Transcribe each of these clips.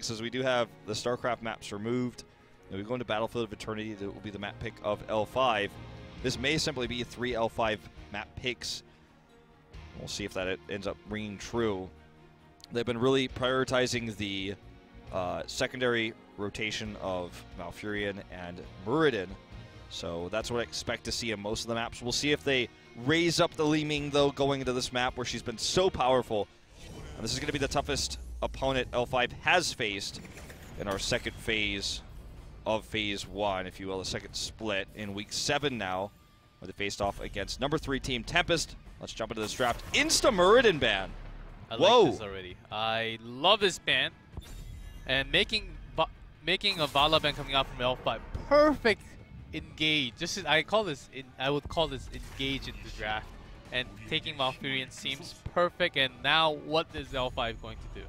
picks, as we do have the StarCraft maps removed. And we go into Battlefield of Eternity. That will be the map pick of L5. This may simply be 3 L5 map picks. We'll see if that ends up ringing true. They've been really prioritizing the secondary rotation of Malfurion and Muradin. So that's what I expect to see in most of the maps. We'll see if they raise up the Li Ming, though, going into this map where she's been so powerful. And this is going to be the toughest opponent L5 has faced in our second phase of Phase 1, if you will, the second split in Week 7 now, where they faced off against number 3 team Tempest. Let's jump into this draft. Insta-Muradin ban. I Whoa. like this already. I love this ban. And making a Vala ban coming out from L5. Perfect engage. I would call this engage in the draft. And taking Malfurion seems perfect. And now what is L5 going to do?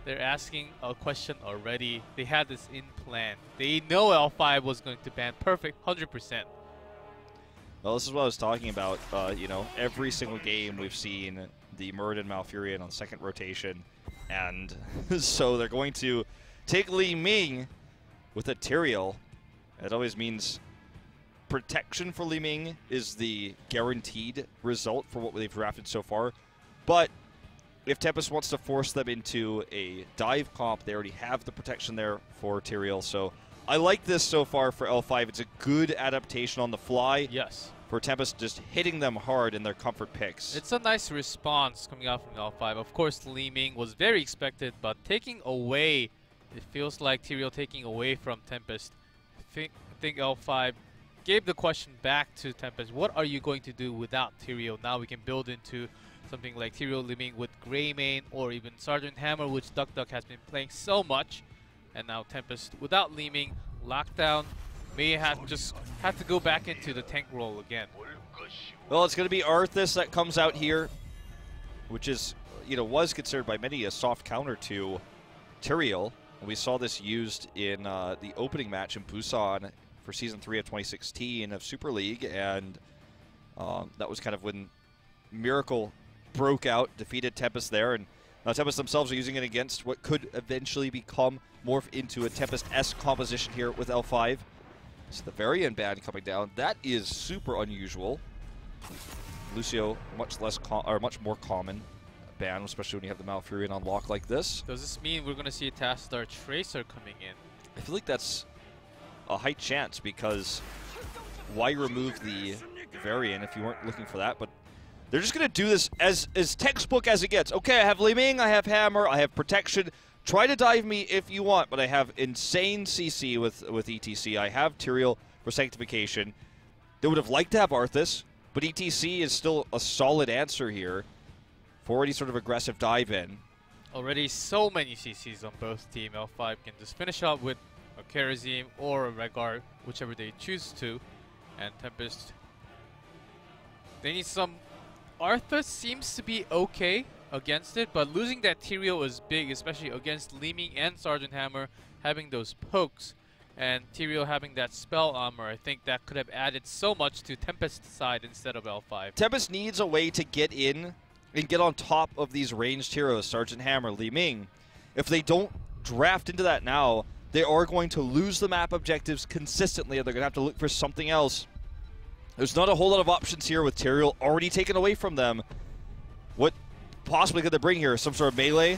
They're asking a question already. They had this in plan. They know L5 was going to ban perfect 100%. Well, this is what I was talking about. You know, every single game we've seen the Muradin Malfurion on second rotation. And so they're going to take Li Ming with a Tyrael. It always means protection for Li Ming is the guaranteed result for what they've drafted so far. But if Tempest wants to force them into a dive comp, they already have the protection there for Tyrael. So I like this so far for L5. It's a good adaptation on the fly. Yes. For Tempest, just hitting them hard in their comfort picks. It's a nice response coming out from L5. Of course, Li Ming was very expected, but taking away, it feels like Tyrael taking away from Tempest. I think L5 gave the question back to Tempest. What are you going to do without Tyrael? Now we can build into something like Tyrael Li Ming with Greymane or even Sergeant Hammer, which Duck has been playing so much. And now Tempest without Li Ming, lockdown, may have to go back into the tank role again. Well, it's going to be Arthas that comes out here, which is, you know, was considered by many a soft counter to Tyrael. And we saw this used in the opening match in Busan for Season 3 of 2016 of Super League, and that was kind of when Miracle broke out, defeated Tempest there, and now Tempest themselves are using it against what could eventually morph into a Tempest-esque composition here with L5. So the Varian ban coming down, that is super unusual. Lucio, much more common ban, especially when you have the Malfurion on lock like this. Does this mean we're going to see a Tassadar Tracer coming in? I feel like that's a high chance, because why remove the Varian if you weren't looking for that? But they're just going to do this as textbook as it gets. Okay, I have Li Ming, I have Hammer, I have protection. Try to dive me if you want, but I have insane CC with ETC. I have Tyrael for Sanctification. They would have liked to have Arthas, but ETC is still a solid answer here for any sort of aggressive dive in. Already so many CCs on both team. L5 can just finish up with a Kharazim or a Rehgar, whichever they choose to. And Tempest, they need some. Arthas seems to be okay against it, but losing that Tyrael is big, especially against Li Ming and Sergeant Hammer having those pokes, and Tyrael having that spell armor. I think that could have added so much to Tempest's side instead of L5. Tempest needs a way to get in and get on top of these ranged heroes, Sergeant Hammer, Li Ming. If they don't draft into that now, they are going to lose the map objectives consistently, and they're going to have to look for something else. There's not a whole lot of options here with Tyrael already taken away from them. What possibly could they bring here? Some sort of melee?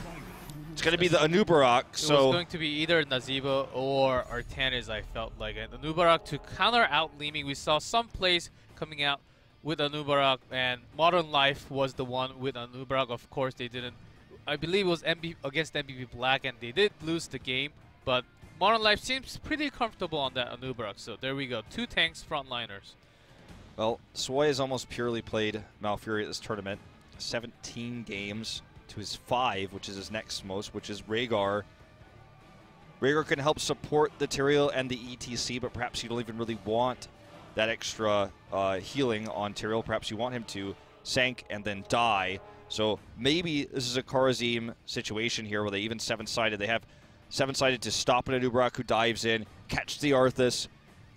It's going to be the Anubarak. So it was going to be either Nazeeba or Artanis, I felt like. And Anubarak to counter out Li Ming. We saw some plays coming out with Anubarak, and Modern Life was the one with Anubarak. Of course, they didn't. I believe it was against MVP Black, and they did lose the game. But Modern Life seems pretty comfortable on that Anubarak. So there we go. 2 tanks, frontliners. Well, Sway has almost purely played Malfurion at this tournament. 17 games to his 5, which is his next most, which is Rehgar. Rehgar can help support the Tyrael and the ETC, but perhaps you don't even really want that extra healing on Tyrael. Perhaps you want him to sank and then die. So maybe this is a Kharazim situation here where they even 7-sided. They have 7-sided to stop an Anubarak who dives in, catch the Arthas,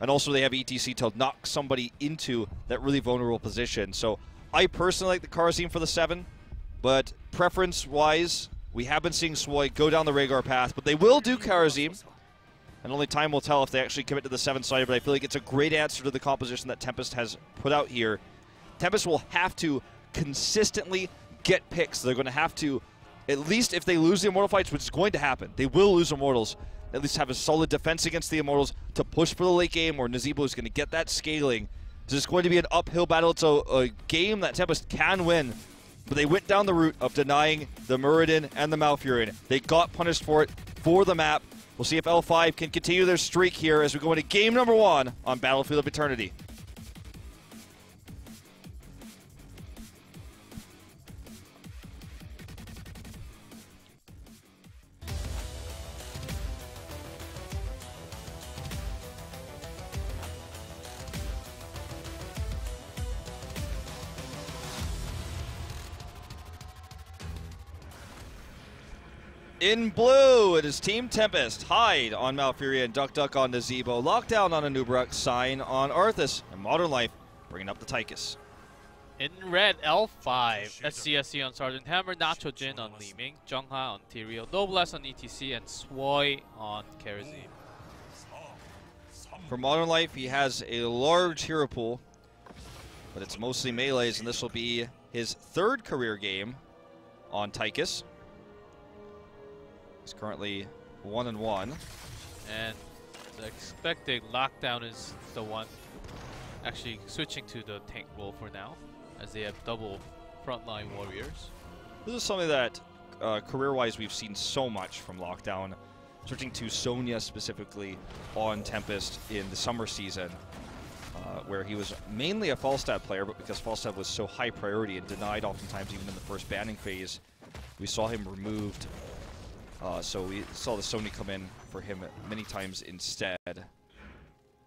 and also they have ETC to knock somebody into that really vulnerable position. So I personally like the Kharazim for the 7, but preference-wise, We have been seeing Swoy go down the Rhaegar path, but they will do Karazim. And only time will tell if they actually commit to the 7-sided, but I feel like it's a great answer to the composition that Tempest has put out here. Tempest will have to consistently get picks. They're going to have to, at least if they lose the Immortal fights, which is going to happen, they will lose Immortals, at least have a solid defense against the Immortals to push for the late game where Nazeebo is going to get that scaling. This is going to be an uphill battle. It's a game that Tempest can win, but they went down the route of denying the Muradin and the Malfurion. They got punished for it for the map. We'll see if L5 can continue their streak here as we go into game number 1 on Battlefield of Eternity. In blue, it is Team Tempest. Hide on Malfurion, Duck Duck on Nazeebo, Lockdown on Anub'arak, Sign on Arthas, and Modern Life bringing up the Tychus. In red, L5, SCSC on Sergeant Hammer, Nacho Jin on Li Ming, Zhengha on Tyrael, Noblesse on ETC, and Swoy on Karazim. For Modern Life, he has a large hero pool, but it's mostly melees, and this will be his 3rd career game on Tychus. He's currently 1-1. And the expected Lockdown is the one actually switching to the tank role for now, as they have double frontline warriors. This is something that career-wise we've seen so much from Lockdown, switching to Sonya specifically on Tempest in the summer season, where he was mainly a Falstad player, but because Falstad was so high priority and denied oftentimes even in the first banning phase, we saw him removed. So we saw the Sony come in for him many times instead,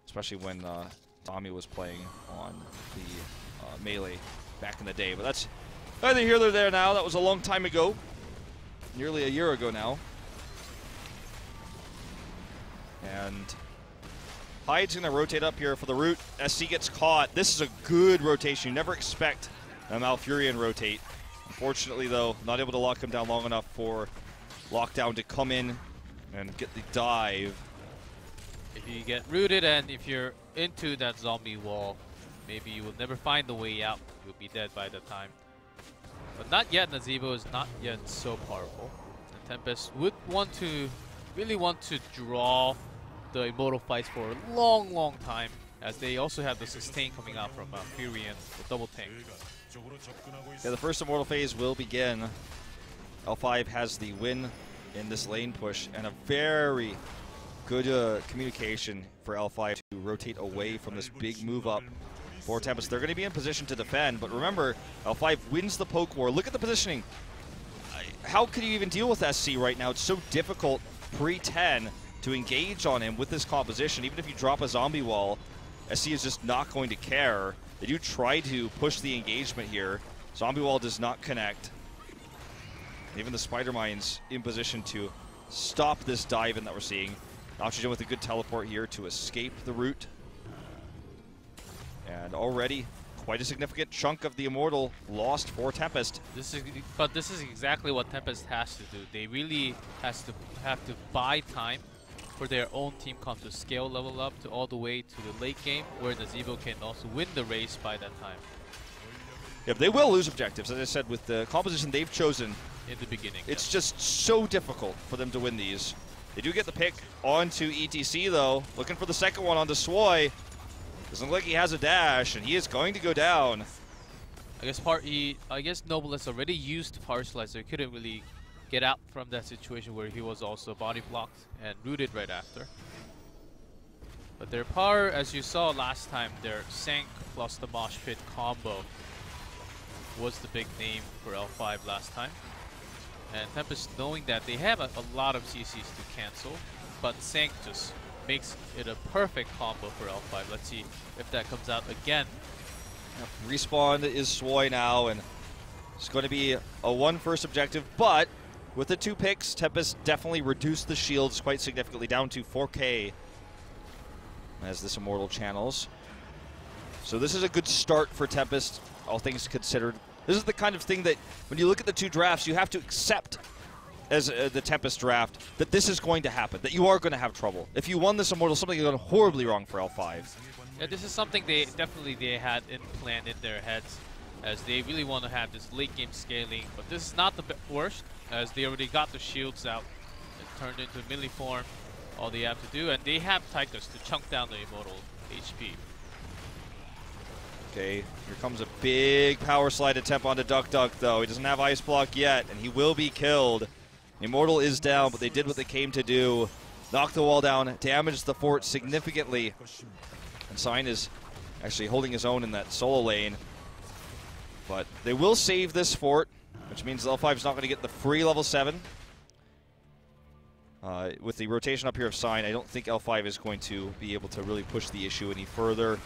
especially when Tommy was playing on the melee back in the day. But that's neither here nor there now. That was a long time ago, nearly a year ago now. And Hyde's going to rotate up here for the root. SC gets caught. This is a good rotation. You never expect a Malfurion rotate. Unfortunately, though, not able to lock him down long enough for Lockdown to come in and get the dive. If you get rooted and if you're into that zombie wall, maybe you will never find the way out. You'll be dead by the time. But not yet. Nazeebo is not yet so powerful. The Tempest would really want to draw the Immortal fights for a long time, as they also have the sustain coming out from Furion, the double tank. Yeah, the first Immortal phase will begin. L5 has the win in this lane push, and a very good communication for L5 to rotate away from this big move up for Tempest. They're going to be in position to defend, but remember, L5 wins the poke war. Look at the positioning. How could you even deal with SC right now? It's so difficult pre-10 to engage on him with this composition. Even if you drop a zombie wall, SC is just not going to care. They do try to push the engagement here. Zombie wall does not connect. Even the Spider Mine's in position to stop this dive in that we're seeing. Oxygen with a good teleport here to escape the root. And already quite a significant chunk of the Immortal lost for Tempest. This is exactly what Tempest has to do. They really have to buy time for their own team comp to scale level up to all the way to the late game, where Nazeebo can also win the race by that time. Yeah, they will lose objectives, as I said, with the composition they've chosen in the beginning. It's just so difficult for them to win these. They do get the pick onto ETC, though. Looking for the second one onto Swoy. Doesn't look like he has a dash, and he is going to go down. I guess Noblesse already used Power Slicer. Couldn't really get out from that situation where he was also body blocked and rooted right after. But their power, as you saw last time, their Sank plus the Mosh Pit combo was the big name for L5 last time. And Tempest, knowing that they have a lot of CCs to cancel, but Sank just makes it a perfect combo for L5. Let's see if that comes out again. Yep. Respawn is Swoy now, and it's going to be a 1 first objective, but with the 2 picks, Tempest definitely reduced the shields quite significantly, down to 4K as this Immortal channels. So this is a good start for Tempest, all things considered. This is the kind of thing that, when you look at the 2 drafts, you have to accept as the Tempest draft that this is going to happen, that you are going to have trouble. If you won this Immortal, something is going horribly wrong for L5. Yeah, this is something they had planned in their heads, as they really want to have this late game scaling. But this is not the worst, as they already got the shields out. It turned into melee form, all they have to do, and they have Tychus to chunk down the Immortal HP. Okay, here comes a big power slide attempt onto Duck Duck, though. He doesn't have Ice Block yet, and he will be killed. Immortal is down, but they did what they came to do. Knock the wall down, damage the fort significantly. And Sign is actually holding his own in that solo lane. But they will save this fort, which means L5 is not going to get the free level 7. With the rotation up here of Sign, I don't think L5 is going to be able to really push the issue any further.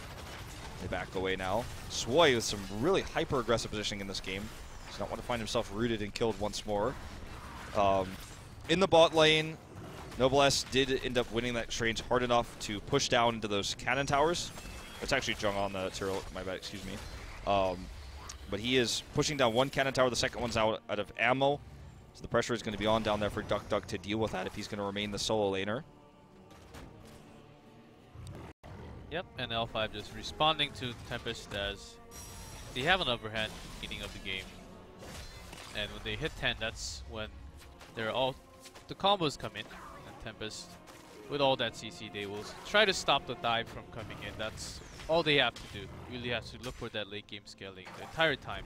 They back away now. Swoy with some really hyper-aggressive positioning in this game. Does not want to find himself rooted and killed once more. In the bot lane, Noblesse did end up winning that exchange hard enough to push down into those cannon towers. It's actually Jung on the Tyrell, my bad, excuse me. But he is pushing down one cannon tower, the second one's out of ammo. So the pressure is going to be on down there for Duck Duck to deal with that if he's going to remain the solo laner. Yep, and L5 just responding to Tempest as they have an overhand beginning of the game. And when they hit 10, that's when the combos come in. And Tempest, with all that CC, they will try to stop the dive from coming in. That's all they have to do. Really have to look for that late game scaling the entire time.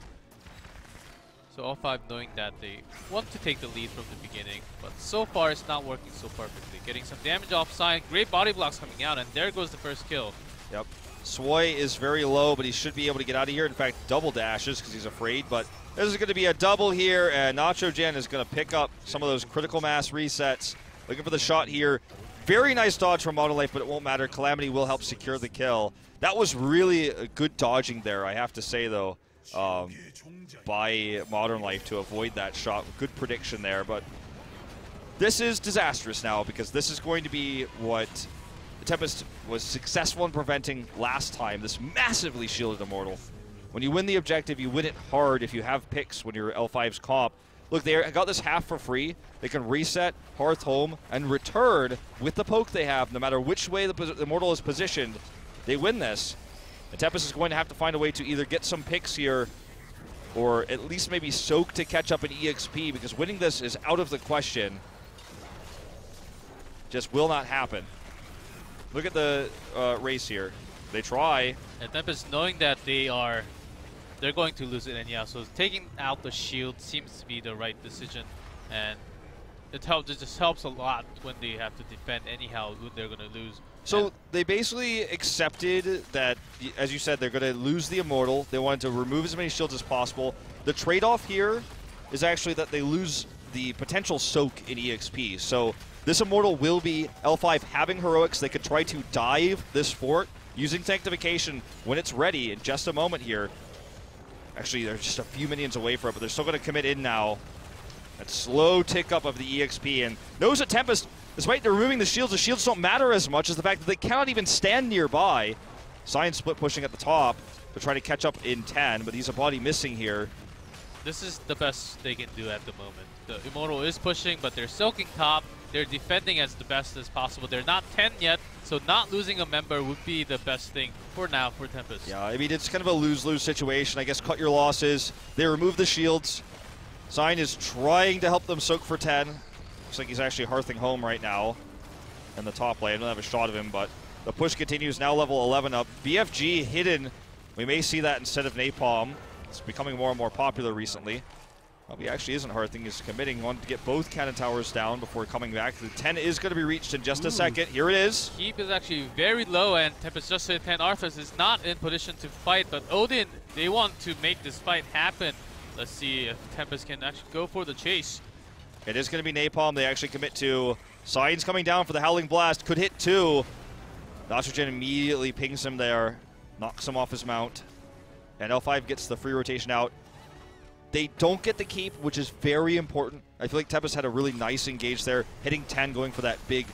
So L5 knowing that they want to take the lead from the beginning, but so far it's not working so perfectly. Getting some damage off Sign, great body blocks coming out, and there goes the first kill. Yep. Swoy is very low, but he should be able to get out of here. In fact, double dashes because he's afraid, but this is going to be a double here, and Nacho Gen is going to pick up some of those critical mass resets. Looking for the shot here. Very nice dodge from Modern Life, but it won't matter. Calamity will help secure the kill. That was really a good dodging there, I have to say, though. By Modern Life to avoid that shot. Good prediction there, but this is disastrous now because this is going to be what the Tempest was successful in preventing last time, this massively shielded Immortal. When you win the objective, you win it hard if you have picks when you're L5's comp. Look, they got this half for free. They can reset, Hearth home, and return with the poke they have. No matter which way the Immortal is positioned, they win this. And Tempest is going to have to find a way to either get some picks here or at least maybe soak to catch up in EXP, because winning this is out of the question. Just will not happen. Look at the race here. They try. And Tempest knowing that they're going to lose it anyhow, so taking out the shield seems to be the right decision, and it just helps a lot when they have to defend anyhow when they're going to lose. So they basically accepted that, as you said, they're going to lose the Immortal. They wanted to remove as many shields as possible. The trade-off here is actually that they lose the potential soak in EXP. So this Immortal will be L5 having heroics. They could try to dive this fort using Sanctification when it's ready in just a moment here. Actually, they're just a few minions away from it, but they're still going to commit in now. That slow tick up of the EXP, and knows that Tempest, despite removing the shields don't matter as much as the fact that they cannot even stand nearby. Sign split pushing at the top to try to catch up in 10, but he's a body missing here. This is the best they can do at the moment. The Immortal is pushing, but they're soaking top. They're defending as the best as possible. They're not 10 yet, so not losing a member would be the best thing for now for Tempest. Yeah, I mean, it's kind of a lose-lose situation. I guess cut your losses. They remove the shields. Sign is trying to help them soak for 10. Looks like he's actually hearthing home right now in the top lane. I don't have a shot of him, but the push continues. Now level 11 up. BFG hidden. We may see that instead of Napalm. It's becoming more and more popular recently. Well, he actually isn't hearthing. He's committing. He wanted to get both cannon towers down before coming back. The 10 is going to be reached in just a second. Here it is. Keep is actually very low, and Tempest just hit 10. Arthas is not in position to fight, but Odin, they want to make this fight happen. Let's see if Tempest can actually go for the chase. It is going to be Napalm. They actually commit to. Sign's coming down for the Howling Blast. Could hit 2. Nitrogen immediately pings him there. Knocks him off his mount. And L5 gets the free rotation out. They don't get the keep, which is very important. I feel like Tempest had a really nice engage there. Hitting 10, going for that big,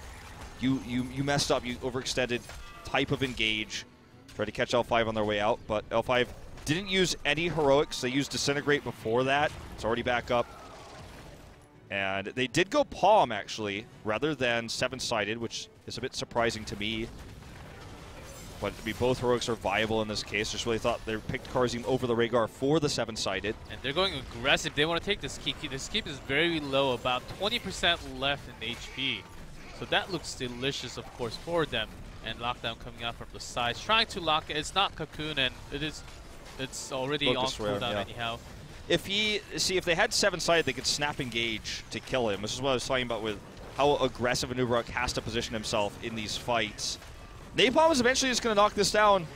you messed up, you overextended type of engage. Try to catch L5 on their way out, but L5 didn't use any heroics. They used Disintegrate before that. It's already back up. And they did go Palm, actually, rather than 7-sided, which is a bit surprising to me. But I mean, both heroics are viable in this case. Just really thought they picked Karzim over the Rhaegar for the 7-sided. And they're going aggressive. They want to take this keep. This keep is very low, about 20% left in HP. So that looks delicious, of course, for them. And Lockdown coming out from the sides, trying to lock it. It's not Cocoon, and it's already on cooldown anyhow. If they had 7-sided, they could snap engage to kill him. This is what I was talking about with how aggressive Anubarak has to position himself in these fights. Napalm is eventually just going to knock this down,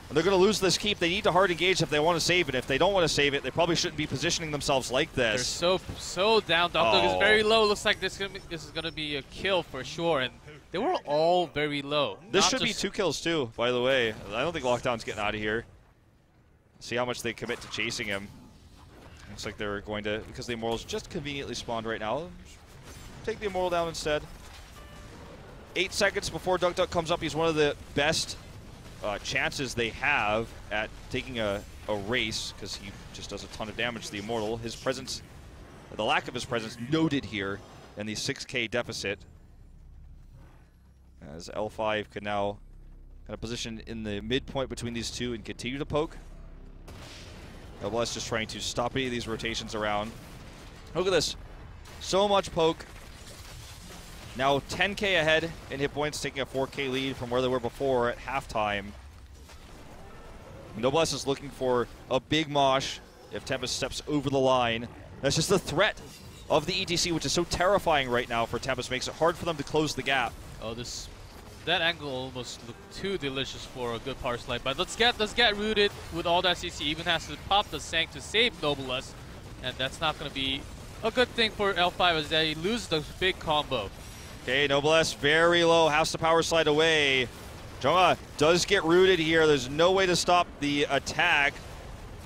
and they're going to lose this keep. They need to hard engage if they want to save it. If they don't want to save it, they probably shouldn't be positioning themselves like this. They're so down. Dog is very low. Looks like this is going to be a kill for sure, and they were all very low. This should be 2 kills too, by the way. I don't think Lockdown's getting out of here. See how much they commit to chasing him. Looks like they're going to, because the Immortal's just conveniently spawned right now, take the Immortal down instead. 8 seconds before Duck Duck comes up. He's one of the best chances they have at taking a race, because he just does a ton of damage to the Immortal. His presence, the lack of his presence, noted here in the 6K deficit. As L5 can now kind of position in the midpoint between these two and continue to poke. Noblesse just trying to stop any of these rotations around. Look at this. So much poke. Now 10K ahead in hit points, taking a 4K lead from where they were before at halftime. Noblesse is looking for a big mosh if Tempest steps over the line. That's just the threat of the ETC, which is so terrifying right now for Tempest. Makes it hard for them to close the gap. Oh, that angle almost looked too delicious for a good power slide. But let's get rooted with all that CC. Even has to pop the Sank to save Noblesse, and that's not going to be a good thing for L5 as they lose the big combo. Okay, Noblesse very low, has to power slide away. Jonga does get rooted here. There's no way to stop the attack.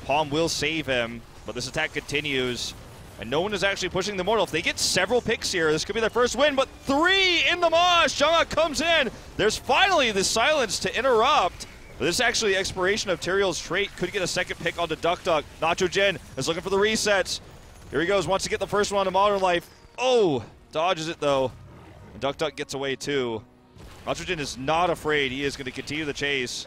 Palm will save him, but this attack continues. And no one is actually pushing the Mortal. If they get several picks here, this could be their first win, but 3 in the mosh. Jonga comes in. There's finally the silence to interrupt. But this actually expiration of Tyrael's trait could get a second pick onto Duck Duck. Nacho Jin is looking for the resets. Here he goes, wants to get the first one on Modern Life. Oh, dodges it though. And Duck Duck gets away too. Nacho Jin is not afraid. He is going to continue the chase.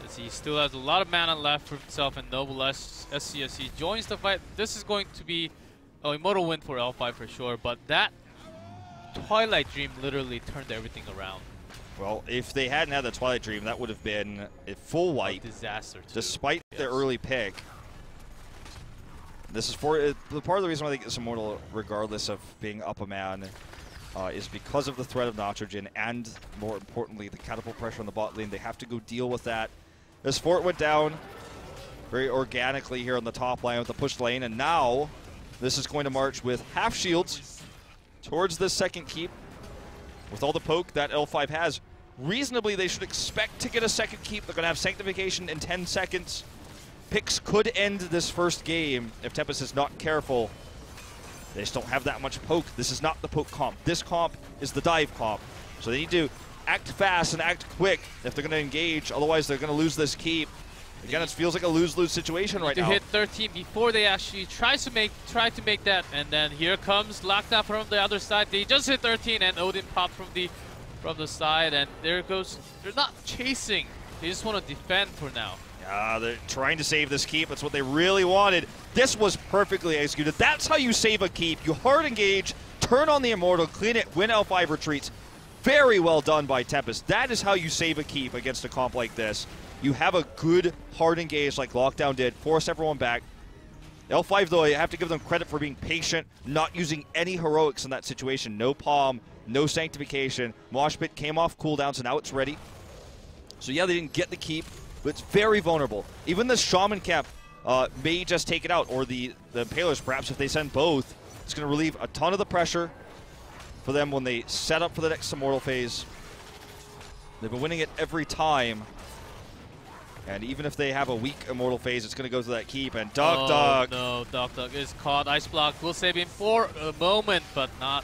As he still has a lot of mana left for himself, and Noblesse SCSC joins the fight. This is going to be an Immortal win for L5 for sure, but that Twilight Dream literally turned everything around. Well, if they hadn't had the Twilight Dream, that would have been a full wipe. A disaster too. Despite their early pick. This is part of the reason why they get this Immortal, regardless of being up a man, is because of the threat of Nitrogen and, more importantly, the catapult pressure on the bot lane. They have to go deal with that. This fort went down very organically here on the top line with the push lane, and now this is going to march with half shields towards this second keep. With all the poke that L5 has, reasonably they should expect to get a second keep. They're going to have Sanctification in 10 seconds. Picks could end this first game if Tempest is not careful. They just don't have that much poke. This is not the poke comp. This comp is the dive comp. So they need to act fast and act quick if they're going to engage. Otherwise, they're going to lose this keep. Again, it feels like a lose-lose situation right now. To hit 13 before they actually try to make that, and then here comes Lockdown from the other side. They just hit 13, and Odin popped from the side, and there goes. They're not chasing. They just want to defend for now. They're trying to save this keep. That's what they really wanted. This was perfectly executed. That's how you save a keep. You hard engage, turn on the Immortal, clean it, win L5 retreats. Very well done by Tempest. That is how you save a keep against a comp like this. You have a good hard engage like Lockdown did, force everyone back. L5, though, you have to give them credit for being patient, not using any heroics in that situation. No Palm, no Sanctification. Mosh Pit came off cooldown, so now it's ready. So yeah, they didn't get the keep, but it's very vulnerable. Even the Shaman Cap may just take it out, or the Impalers, perhaps if they send both. It's going to relieve a ton of the pressure for them when they set up for the next Immortal phase. They've been winning it every time. And even if they have a weak Immortal phase, it's going to go to that keep. And Duck Duck. No, Duck Duck is caught. Ice Block will save him for a moment, but not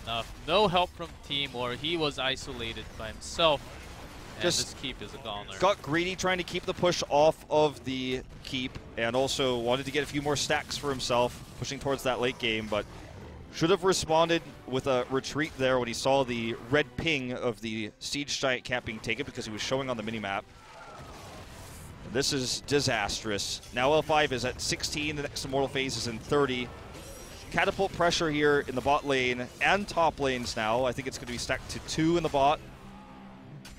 enough. No help from team, or he was isolated by himself. And this keep is a goner. Got greedy trying to keep the push off of the keep, and also wanted to get a few more stacks for himself. pushing towards that late game, but should have responded with a retreat there when he saw the red ping of the Siege Giant camp being taken because he was showing on the minimap. This is disastrous. Now L5 is at 16, the next Immortal phase is in 30. Catapult pressure here in the bot lane and top lanes now. I think it's going to be stacked to 2 in the bot.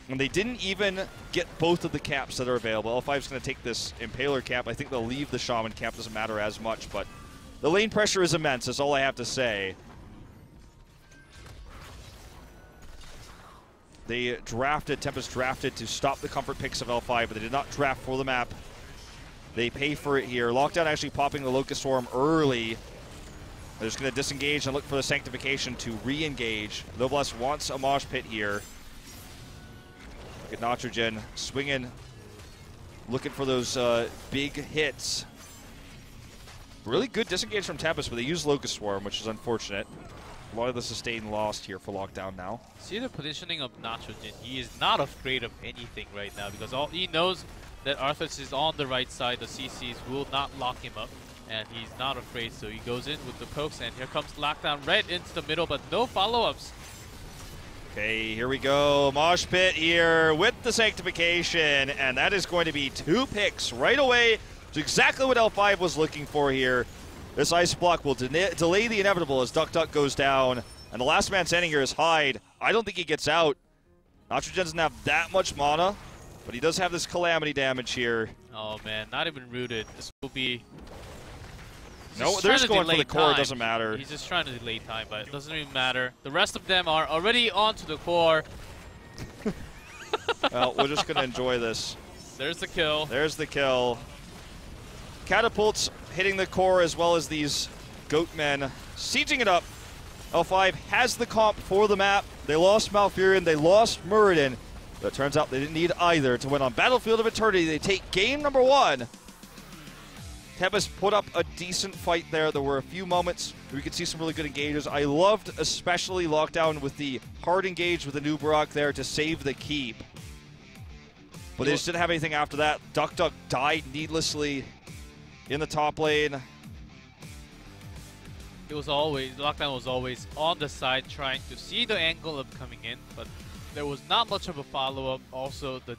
And they didn't even get both of the caps that are available. L5 is going to take this Impaler cap. I think they'll leave the Shaman cap, doesn't matter as much, but the lane pressure is immense, that's all I have to say. They drafted, Tempest drafted to stop the comfort picks of L5, but they did not draft for the map. They pay for it here. Lockdown actually popping the Locust Swarm early. They're just going to disengage and look for the Sanctification to re-engage. Noblesse wants a mosh pit here. Look at Nitrogen swinging, looking for those big hits. Really good disengage from Tempest, but they use Locust Swarm, which is unfortunate. A lot of the sustain lost here for Lockdown now. See the positioning of Nitrogen. He is not afraid of anything right now because all he knows that Arthas is on the right side. The CCs will not lock him up, and he's not afraid. So he goes in with the pokes, and here comes Lockdown right into the middle, but no follow-ups. Okay, here we go. Mosh pit here with the Sanctification, and that is going to be 2 picks right away. It's exactly what L5 was looking for here. This ice block will delay the inevitable as Duck Duck goes down. And the last man standing here is Hyde. I don't think he gets out. Nitrogen doesn't have that much mana, but he does have this Calamity damage here. Oh man, not even rooted. This will be... No, they're just going for the core, it doesn't matter. He's just trying to delay time, but it doesn't even matter. The rest of them are already onto the core. Well, we're just going to enjoy this. There's the kill. There's the kill. Catapults hitting the core as well as these Goatmen sieging it up. L5 has the comp for the map. They lost Malfurion, they lost Muradin. But it turns out they didn't need either to win on Battlefield of Eternity. They take game number 1. Tempest put up a decent fight there. There were a few moments where we could see some really good engages. I loved especially Lockdown with the hard engage with the new Barak there to save the keep. But they just didn't have anything after that. Duck Duck died needlessly in the top lane. It was always, Lockdown was always on the side trying to see the angle of coming in, but there was not much of a follow-up. Also, the